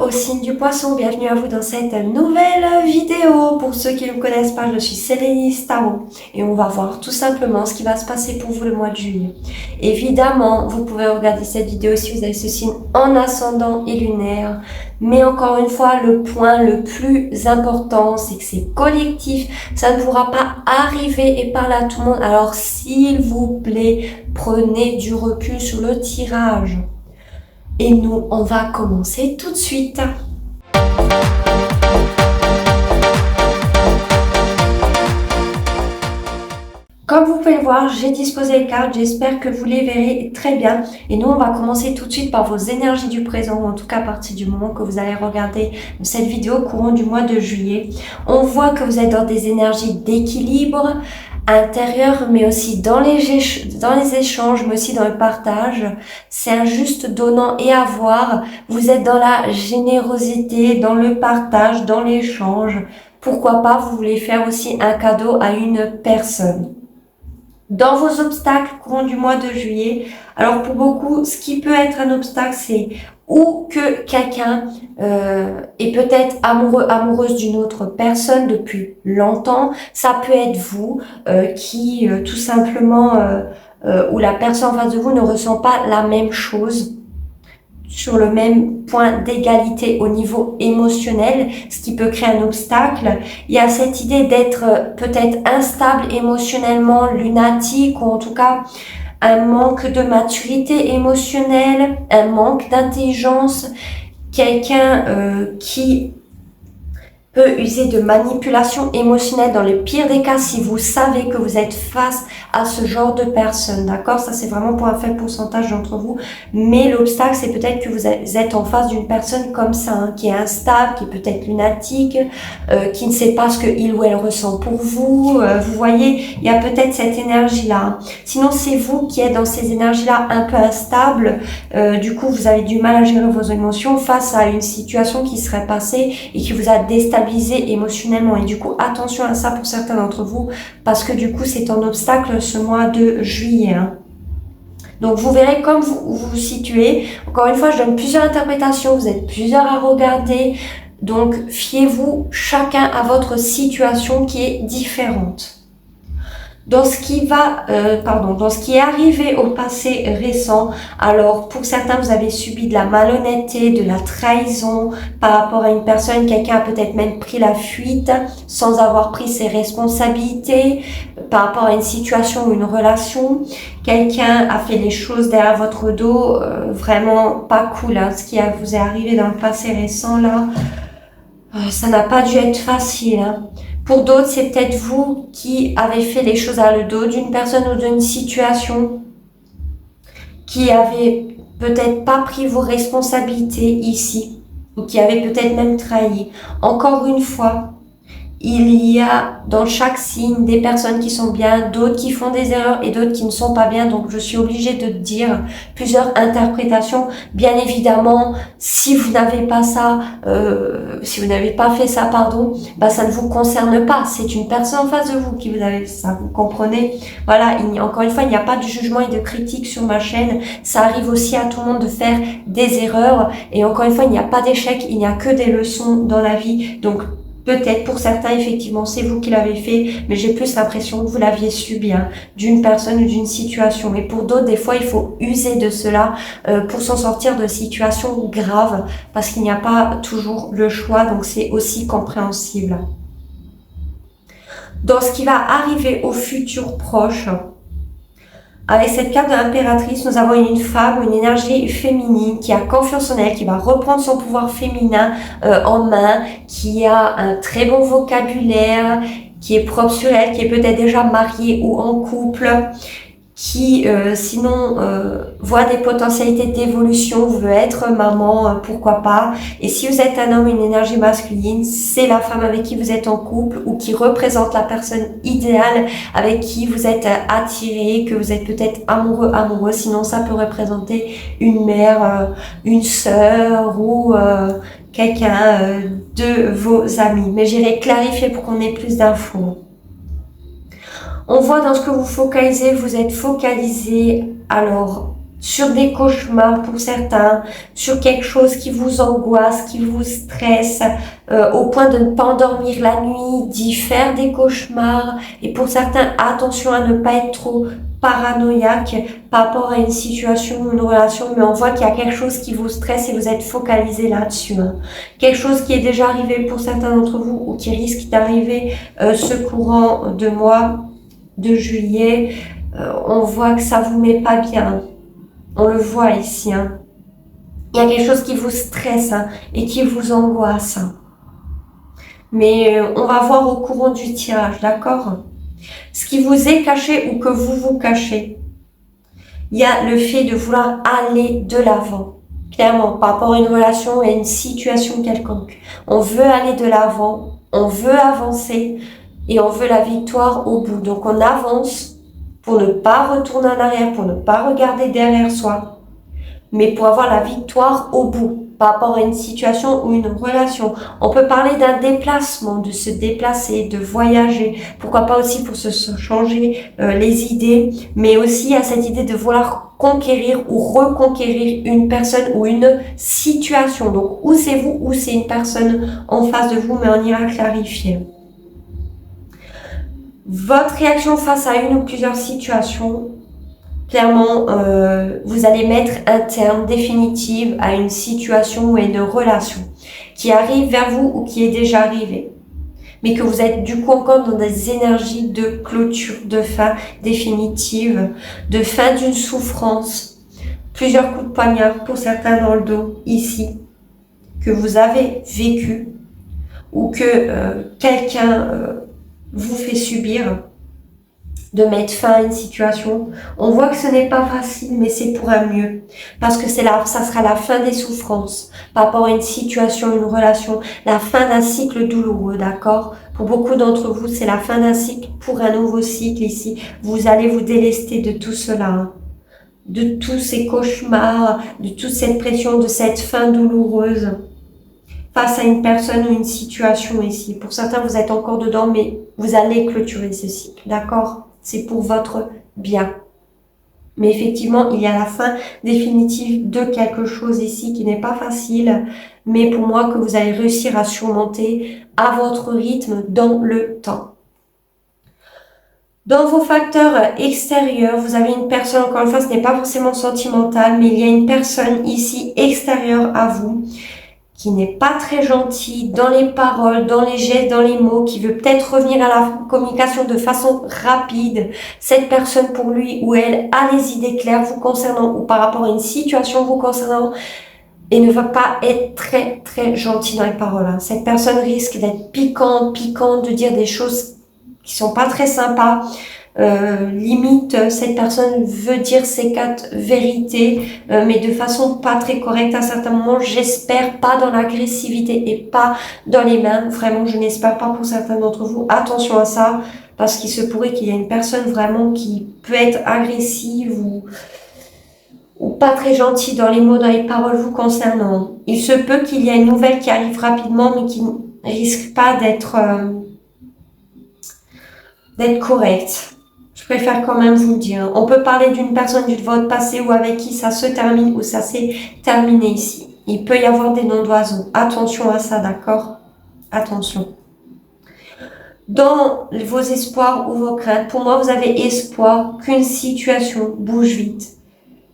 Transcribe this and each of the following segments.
au signe du poisson, bienvenue à vous dans cette nouvelle vidéo. Pour ceux qui ne me connaissent pas, je suis Sélénis Tarot et on va voir tout simplement ce qui va se passer pour vous le mois de juillet. Évidemment, vous pouvez regarder cette vidéo si vous avez ce signe en ascendant et lunaire. Mais encore une fois, le point le plus important, c'est que c'est collectif. Ça ne pourra pas arriver et parler à tout le monde. Alors s'il vous plaît, prenez du recul sur le tirage. Et nous, on va commencer tout de suite. Comme vous pouvez le voir, j'ai disposé les cartes, j'espère que vous les verrez très bien. Et nous, on va commencer tout de suite par vos énergies du présent, ou en tout cas à partir du moment que vous allez regarder cette vidéo courant du mois de juillet. On voit que vous êtes dans des énergies d'équilibre intérieur, mais aussi dans les échanges, mais aussi dans le partage. C'est un juste donnant et avoir. Vous êtes dans la générosité, dans le partage, dans l'échange. Pourquoi pas, vous voulez faire aussi un cadeau à une personne. Dans vos obstacles courant du mois de juillet, alors pour beaucoup, ce qui peut être un obstacle, c'est ou que quelqu'un est peut-être amoureux, amoureuse d'une autre personne depuis longtemps. Ça peut être vous qui tout simplement, ou la personne en face de vous ne ressent pas la même chose sur le même point d'égalité au niveau émotionnel, ce qui peut créer un obstacle. Il y a cette idée d'être peut-être instable émotionnellement, lunatique, ou en tout cas un manque de maturité émotionnelle, un manque d'intelligence, quelqu'un qui peut user de manipulation émotionnelle dans le pire des cas si vous savez que vous êtes face à ce genre de personne, d'accord? Ça, c'est vraiment pour un faible pourcentage d'entre vous, mais l'obstacle, c'est peut-être que vous êtes en face d'une personne comme ça, hein, qui est instable, qui est peut-être lunatique, qui ne sait pas ce que il ou elle ressent pour vous. Vous voyez, il y a peut-être cette énergie-là. Hein. Sinon, c'est vous qui êtes dans ces énergies-là un peu instables. Du coup, vous avez du mal à gérer vos émotions face à une situation qui serait passée et qui vous a déstabilisé émotionnellement. Et du coup, attention à ça pour certains d'entre vous, parce que du coup, c'est un obstacle ce mois de juillet. Hein. Donc, vous verrez comme vous vous situez. Encore une fois, je donne plusieurs interprétations. Vous êtes plusieurs à regarder. Donc, fiez-vous chacun à votre situation qui est différente. Dans ce qui est arrivé au passé récent, alors pour certains vous avez subi de la malhonnêteté, de la trahison par rapport à une personne, quelqu'un a peut-être même pris la fuite sans avoir pris ses responsabilités par rapport à une situation ou une relation, quelqu'un a fait les choses derrière votre dos, vraiment pas cool, hein, ce qui vous est arrivé dans le passé récent là, ça n'a pas dû être facile, hein. Pour d'autres, c'est peut-être vous qui avez fait les choses à le dos d'une personne ou d'une situation, qui avez peut-être pas pris vos responsabilités ici, ou qui avez peut-être même trahi. Encore une fois, il y a dans chaque signe des personnes qui sont bien, d'autres qui font des erreurs et d'autres qui ne sont pas bien. Donc, je suis obligée de dire plusieurs interprétations. Bien évidemment, si vous n'avez pas ça, si vous n'avez pas fait ça, bah ça ne vous concerne pas. C'est une personne en face de vous qui vous avez ça. Vous comprenez? Voilà. Encore une fois, il n'y a pas de jugement et de critique sur ma chaîne. Ça arrive aussi à tout le monde de faire des erreurs. Et encore une fois, il n'y a pas d'échec. Il n'y a que des leçons dans la vie. Donc, peut-être pour certains, effectivement, c'est vous qui l'avez fait, mais j'ai plus l'impression que vous l'aviez subi, hein, d'une personne ou d'une situation. Mais pour d'autres, des fois, il faut user de cela pour s'en sortir de situations graves, parce qu'il n'y a pas toujours le choix, donc c'est aussi compréhensible. Dans ce qui va arriver au futur proche, avec cette carte de l'impératrice, nous avons une femme, une énergie féminine qui a confiance en elle, qui va reprendre son pouvoir féminin en main, qui a un très bon vocabulaire, qui est propre sur elle, qui est peut-être déjà mariée ou en couple, qui sinon voit des potentialités d'évolution, veut être maman, pourquoi pas. Et si vous êtes un homme, une énergie masculine, c'est la femme avec qui vous êtes en couple ou qui représente la personne idéale avec qui vous êtes attiré, que vous êtes peut-être amoureux. Sinon, ça peut représenter une mère, une sœur ou quelqu'un de vos amis. Mais j'irai clarifier pour qu'on ait plus d'infos. On voit dans ce que vous focalisez, vous êtes focalisé alors sur des cauchemars pour certains, sur quelque chose qui vous angoisse, qui vous stresse, au point de ne pas endormir la nuit, d'y faire des cauchemars. Et pour certains, attention à ne pas être trop paranoïaque par rapport à une situation ou une relation, mais on voit qu'il y a quelque chose qui vous stresse et vous êtes focalisé là-dessus. Hein. Quelque chose qui est déjà arrivé pour certains d'entre vous ou qui risque d'arriver ce courant de mois de juillet. On voit que ça vous met pas bien. On le voit ici. Hein. Il y a quelque chose qui vous stresse et qui vous angoisse. Mais on va voir au courant du tirage, d'accord? Ce qui vous est caché ou que vous vous cachez. Il y a le fait de vouloir aller de l'avant. Clairement, par rapport à une relation et une situation quelconque. On veut aller de l'avant, on veut avancer et on veut la victoire au bout. Donc on avance pour ne pas retourner en arrière, pour ne pas regarder derrière soi, mais pour avoir la victoire au bout par rapport à une situation ou une relation. On peut parler d'un déplacement, de se déplacer, de voyager, pourquoi pas aussi pour se changer les idées, mais aussi à cette idée de vouloir conquérir ou reconquérir une personne ou une situation. Donc, ou c'est vous ou c'est une personne en face de vous, mais on ira clarifier. Votre réaction face à une ou plusieurs situations, clairement, vous allez mettre un terme définitif à une situation ou à une relation qui arrive vers vous ou qui est déjà arrivée. Mais que vous êtes du coup encore dans des énergies de clôture, de fin définitive, de fin d'une souffrance. Plusieurs coups de poignard pour certains dans le dos, ici, que vous avez vécu ou que quelqu'un vous fait subir. De mettre fin à une situation. On voit que ce n'est pas facile, mais c'est pour un mieux. Parce que ça sera la fin des souffrances par rapport à une situation, une relation, la fin d'un cycle douloureux, d'accord? Pour beaucoup d'entre vous, c'est la fin d'un cycle pour un nouveau cycle ici. Vous allez vous délester de tout cela, hein. De tous ces cauchemars, de toute cette pression, de cette fin douloureuse face à une personne ou une situation ici. Pour certains, vous êtes encore dedans, mais vous allez clôturer ce cycle, d'accord? C'est pour votre bien. Mais effectivement, il y a la fin définitive de quelque chose ici qui n'est pas facile, mais pour moi que vous allez réussir à surmonter à votre rythme dans le temps. Dans vos facteurs extérieurs, vous avez une personne, encore une fois, ce n'est pas forcément sentimental, mais il y a une personne ici extérieure à vous qui n'est pas très gentil dans les paroles, dans les gestes, dans les mots, qui veut peut-être revenir à la communication de façon rapide. Cette personne, pour lui ou elle, a les idées claires vous concernant ou par rapport à une situation vous concernant et ne va pas être très très gentil dans les paroles. Hein. Cette personne risque d'être piquante, de dire des choses qui sont pas très sympas. Limite, cette personne veut dire ses quatre vérités, mais de façon pas très correcte à certains moments. J'espère pas dans l'agressivité et pas dans les mains. Vraiment, je n'espère pas pour certains d'entre vous. Attention à ça, parce qu'il se pourrait qu'il y ait une personne vraiment qui peut être agressive ou pas très gentille dans les mots, dans les paroles vous concernant. Il se peut qu'il y ait une nouvelle qui arrive rapidement, mais qui ne risque pas d'être correcte. Je préfère quand même vous le dire. On peut parler d'une personne de votre passé ou avec qui ça se termine ou ça s'est terminé ici. Il peut y avoir des noms d'oiseaux. Attention à ça, d'accord? Attention. Dans vos espoirs ou vos craintes, pour moi, vous avez espoir qu'une situation bouge vite,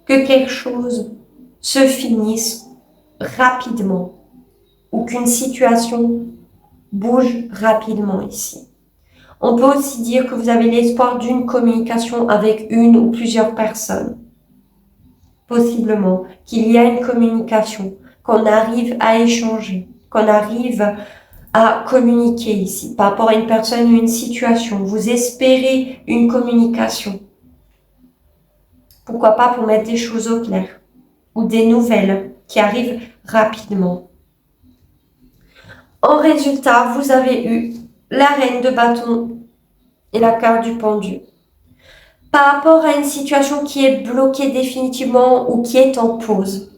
que quelque chose se finisse rapidement ou qu'une situation bouge rapidement ici. On peut aussi dire que vous avez l'espoir d'une communication avec une ou plusieurs personnes. Possiblement qu'il y a une communication, qu'on arrive à échanger, qu'on arrive à communiquer ici par rapport à une personne ou une situation. Vous espérez une communication. Pourquoi pas pour mettre des choses au clair ou des nouvelles qui arrivent rapidement. En résultat, vous avez eu la reine de bâton et la carte du pendu. Par rapport à une situation qui est bloquée définitivement ou qui est en pause,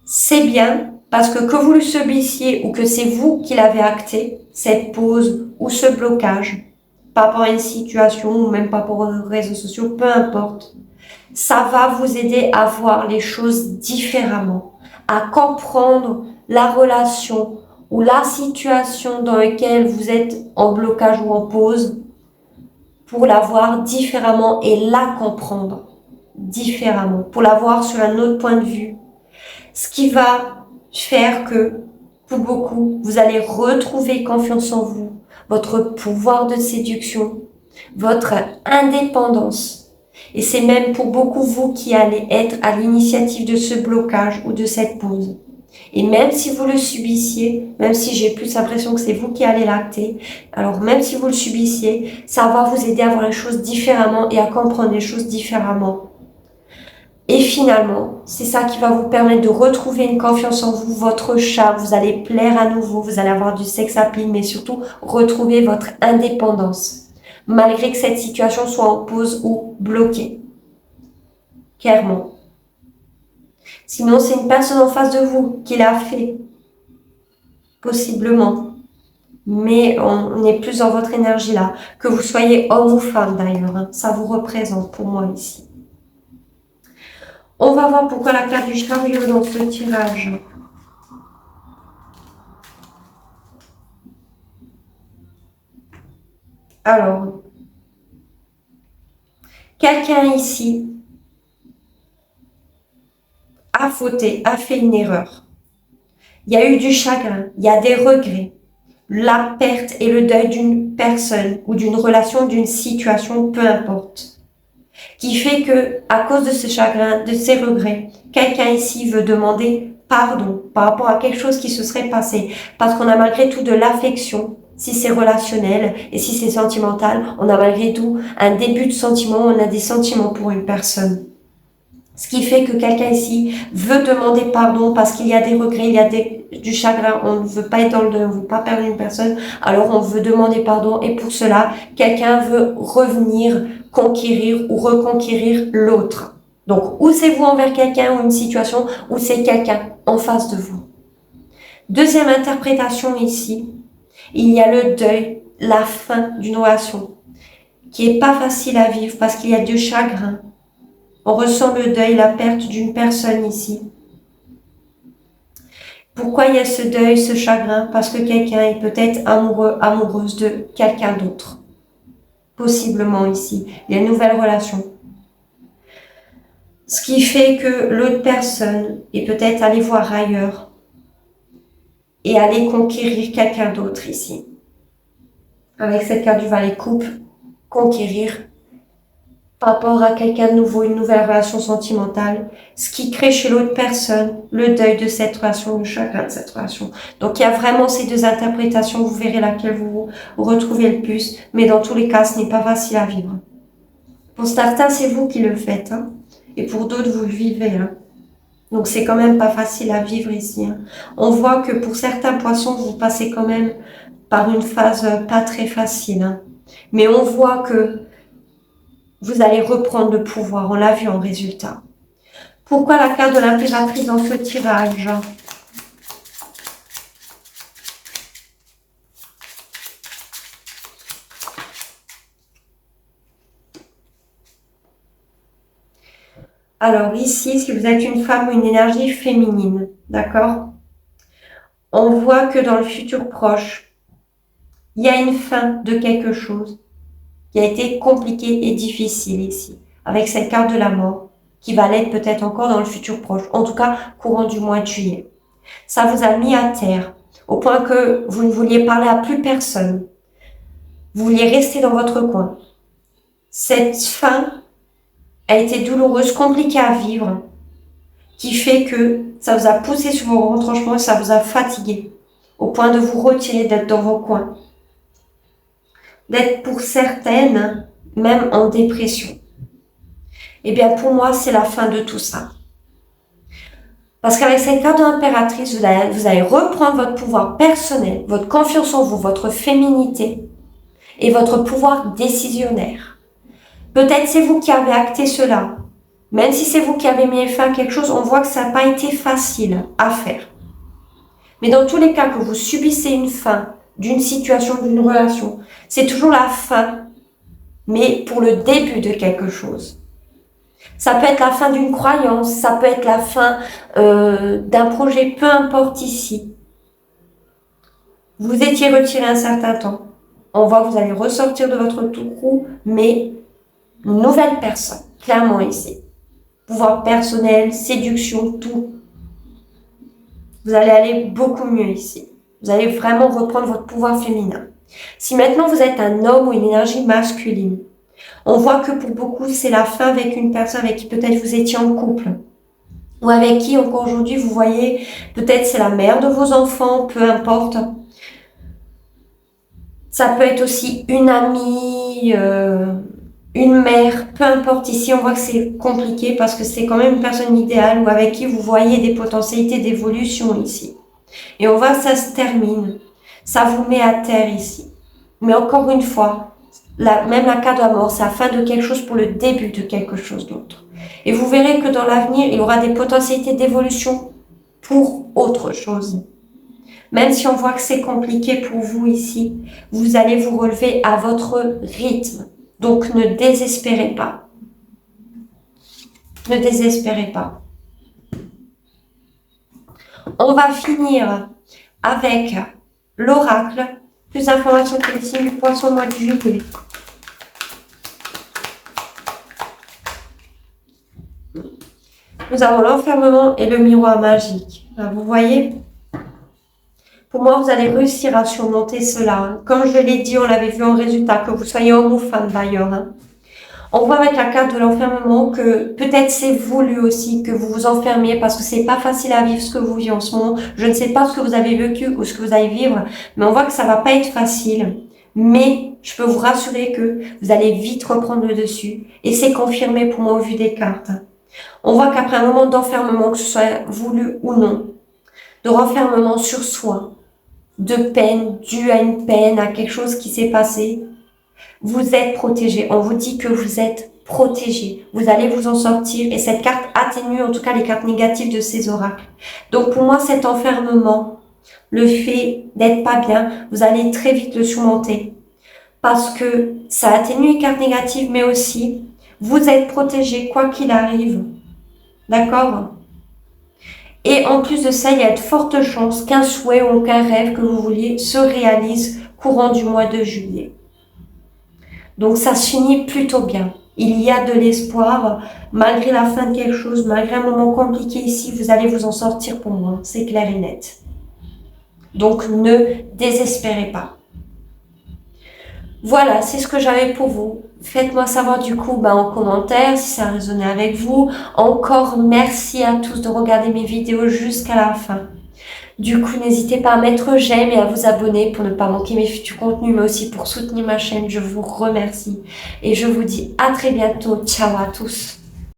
c'est bien parce que vous le subissiez ou que c'est vous qui l'avez acté, cette pause ou ce blocage, par rapport à une situation ou même par rapport aux réseaux sociaux, peu importe. Ça va vous aider à voir les choses différemment, à comprendre la relation ou la situation dans laquelle vous êtes en blocage ou en pause pour la voir différemment et la comprendre différemment, pour la voir sur un autre point de vue. Ce qui va faire que, pour beaucoup, vous allez retrouver confiance en vous, votre pouvoir de séduction, votre indépendance. Et c'est même pour beaucoup vous qui allez être à l'initiative de ce blocage ou de cette pause. Et même si vous le subissiez, même si j'ai plus l'impression que c'est vous qui allez l'acter, alors même si vous le subissiez, ça va vous aider à voir les choses différemment et à comprendre les choses différemment. Et finalement, c'est ça qui va vous permettre de retrouver une confiance en vous, votre charme, vous allez plaire à nouveau, vous allez avoir du sex appeal, mais surtout retrouver votre indépendance, malgré que cette situation soit en pause ou bloquée. Clairement. Sinon, c'est une personne en face de vous qui l'a fait. Possiblement. Mais on est plus dans votre énergie là. Que vous soyez homme ou femme d'ailleurs. Hein. Ça vous représente pour moi ici. On va voir pourquoi la carte du chariot dans ce tirage. Alors, quelqu'un ici a fauté, a fait une erreur. Il y a eu du chagrin, il y a des regrets. La perte et le deuil d'une personne ou d'une relation, d'une situation, peu importe. Qui fait que, à cause de ce chagrin, de ces regrets, quelqu'un ici veut demander pardon par rapport à quelque chose qui se serait passé. Parce qu'on a malgré tout de l'affection, si c'est relationnel et si c'est sentimental, on a malgré tout un début de sentiment, on a des sentiments pour une personne. Ce qui fait que quelqu'un ici veut demander pardon parce qu'il y a des regrets, il y a du chagrin, on ne veut pas être dans le deuil, on ne veut pas perdre une personne, alors on veut demander pardon et pour cela, quelqu'un veut revenir, conquérir ou reconquérir l'autre. Donc, ou c'est vous envers quelqu'un ou une situation, ou c'est quelqu'un en face de vous. Deuxième interprétation ici, il y a le deuil, la fin d'une relation qui est pas facile à vivre parce qu'il y a du chagrin. On ressent le deuil, la perte d'une personne ici. Pourquoi il y a ce deuil, ce chagrin? Parce que quelqu'un est peut-être amoureux, amoureuse de quelqu'un d'autre. Possiblement ici. Il y a une nouvelle relation. Ce qui fait que l'autre personne est peut-être allée voir ailleurs et aller conquérir quelqu'un d'autre ici. Avec cette carte du valet coupe, conquérir par rapport à quelqu'un de nouveau, une nouvelle relation sentimentale, ce qui crée chez l'autre personne le deuil de cette relation, le chagrin de cette relation. Donc il y a vraiment ces deux interprétations, vous verrez laquelle vous retrouvez le plus, mais dans tous les cas, ce n'est pas facile à vivre. Pour certains, c'est vous qui le faites, hein, et pour d'autres, vous le vivez. Hein. Donc c'est quand même pas facile à vivre ici. Hein. On voit que pour certains poissons, vous passez quand même par une phase pas très facile. Hein. Mais on voit que vous allez reprendre le pouvoir, on l'a vu en résultat. Pourquoi la carte de l'impératrice dans ce tirage? Alors ici, si vous êtes une femme ou une énergie féminine, d'accord? On voit que dans le futur proche, il y a une fin de quelque chose qui a été compliqué et difficile ici, avec cette carte de la mort, qui va l'être peut-être encore dans le futur proche, en tout cas courant du mois de juillet. Ça vous a mis à terre, au point que vous ne vouliez parler à plus personne. Vous vouliez rester dans votre coin. Cette fin a été douloureuse, compliquée à vivre, qui fait que ça vous a poussé sur vos retranchements et ça vous a fatigué, au point de vous retirer, d'être dans vos coins. D'être pour certaines, même en dépression. Eh bien, pour moi, c'est la fin de tout ça. Parce qu'avec cette carte de l'impératrice, vous allez reprendre votre pouvoir personnel, votre confiance en vous, votre féminité et votre pouvoir décisionnaire. Peut-être c'est vous qui avez acté cela. Même si c'est vous qui avez mis fin à quelque chose, on voit que ça n'a pas été facile à faire. Mais dans tous les cas que vous subissez une fin d'une situation, d'une relation, c'est toujours la fin, mais pour le début de quelque chose. Ça peut être la fin d'une croyance, ça peut être la fin d'un projet, peu importe ici. Vous étiez retiré un certain temps. On voit que vous allez ressortir de votre trou, mais une nouvelle personne, clairement ici. Pouvoir personnel, séduction, tout. Vous allez aller beaucoup mieux ici. Vous allez vraiment reprendre votre pouvoir féminin. Si maintenant vous êtes un homme ou une énergie masculine, on voit que pour beaucoup, c'est la fin avec une personne avec qui peut-être vous étiez en couple. Ou avec qui encore aujourd'hui, vous voyez, peut-être c'est la mère de vos enfants, peu importe. Ça peut être aussi une amie, une mère, peu importe. Ici, on voit que c'est compliqué parce que c'est quand même une personne idéale ou avec qui vous voyez des potentialités d'évolution ici. Et on voit que ça se termine. Ça vous met à terre ici. Mais encore une fois, même la carte de la mort, c'est la fin de quelque chose pour le début de quelque chose d'autre. Et vous verrez que dans l'avenir, il y aura des potentialités d'évolution pour autre chose. Même si on voit que c'est compliqué pour vous ici, vous allez vous relever à votre rythme. Donc ne désespérez pas. Ne désespérez pas. On va finir avec l'oracle. Plus d'informations que le signe du poisson au mois de juillet. Nous avons l'enfermement et le miroir magique. Là, vous voyez? Pour moi, vous allez réussir à surmonter cela. Comme je l'ai dit, on l'avait vu en résultat, que vous soyez homme ou femme d'ailleurs. On voit avec la carte de l'enfermement que peut-être c'est voulu aussi que vous vous enfermiez parce que c'est pas facile à vivre ce que vous vivez en ce moment. Je ne sais pas ce que vous avez vécu ou ce que vous allez vivre, mais on voit que ça va pas être facile. Mais je peux vous rassurer que vous allez vite reprendre le dessus et c'est confirmé pour moi au vu des cartes. On voit qu'après un moment d'enfermement, que ce soit voulu ou non, de renfermement sur soi, de peine, due à une peine, à quelque chose qui s'est passé, vous êtes protégé. On vous dit que vous êtes protégé. Vous allez vous en sortir et cette carte atténue en tout cas les cartes négatives de ces oracles. Donc pour moi, cet enfermement, le fait d'être pas bien, vous allez très vite le surmonter parce que ça atténue les cartes négatives, mais aussi vous êtes protégé quoi qu'il arrive. D'accord ? Et en plus de ça, il y a de fortes chances qu'un souhait ou qu'un rêve que vous vouliez se réalise courant du mois de juillet. Donc ça se finit plutôt bien. Il y a de l'espoir, malgré la fin de quelque chose, malgré un moment compliqué ici, vous allez vous en sortir pour moi, c'est clair et net. Donc ne désespérez pas. Voilà, c'est ce que j'avais pour vous. Faites-moi savoir du coup en commentaire si ça a résonné avec vous. Encore merci à tous de regarder mes vidéos jusqu'à la fin. Du coup, n'hésitez pas à mettre j'aime et à vous abonner pour ne pas manquer mes futurs contenus, mais aussi pour soutenir ma chaîne. Je vous remercie et je vous dis à très bientôt. Ciao à tous.